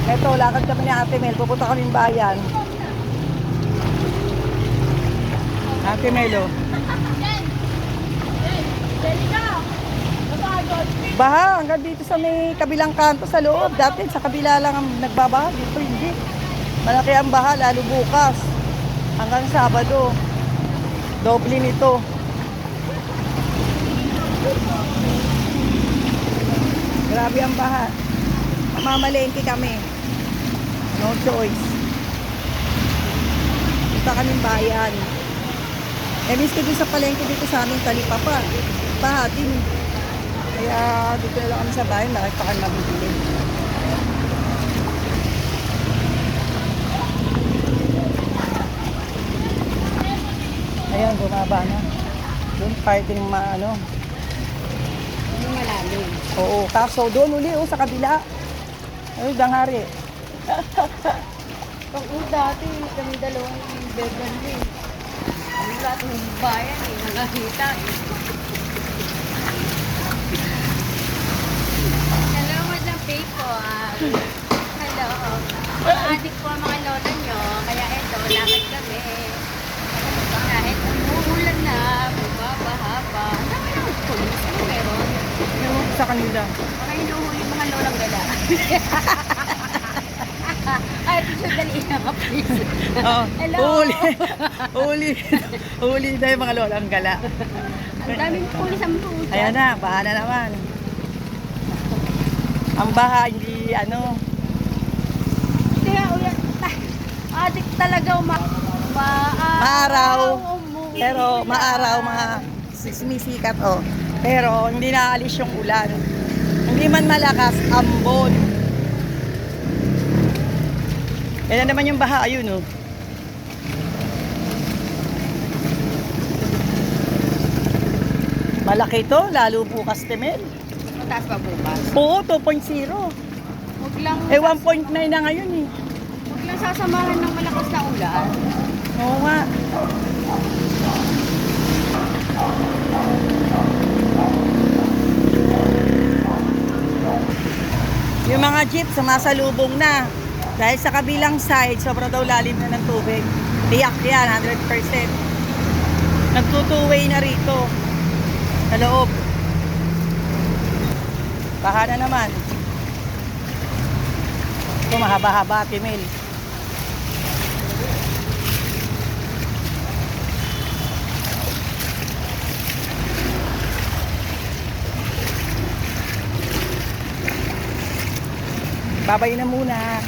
Eto, lakad kami ni Ate Mel. Pupunta kaming bayan. Ate Mel, oh. Baha hanggang dito sa may kabilang kanto sa loob. Dati sa kabila lang ang nagbabaha. Dito hindi. Malaki ang baha lalo bukas. Hanggang Sabado. Doble nito. Grabe ang baha. Mamalengke kami. No choice. Punta kaming bayan. Miss ko dun sa palengke dito sa aming Talipapa. Baha din. Kaya dito na lang kami sa bayan, bakit pa kami mabibili. Ayan, bumaba na. Doon, parting maano. Yung malalim. Oo, kaso doon uli, sa kabila. Ay, danghari. Pag dati, kami dalawang vegan din. Kami lahat ng bayan nakakita Hello, Madam Peiko. Hello. Mga adik po ang mga lola nyo. Kaya eto, lakad kami. Kahit umuulan na, bumabaha pa. Ang dami naman pulis. Ano meron? Yung sa kanila. Mga hinuhuli mga lolang gala. Ay, ito dali na please. Oh, Hello. Uli na yung mga lolang gala. Ang daming pulis ang pusa. Ayan na, baha na naman. Ang baha, hindi Kaya, uyan. Adik talaga maaraw. umuwi. Pero maaraw, mga sumisikat, Pero hindi naalis yung ulan. Hindi man malakas, ambon. Yan na naman yung baha, ayun, Malaki to, lalo bukas, Temel. Mataas pa bukas. Oo, 2.0. Huwag lang, 1.9 na ngayon, huwag lang sasamahan ng malakas na ulan. Oo nga. Yung mga jeep, sumasalubong na. Dahil sa kabilang side, sobrang daw lalim na ng tubig. Tiyak yan, 100%. Nagtutuway na rito. Sa loob. Baha na naman. Ito, mahaba-haba, Timil. Babay na muna.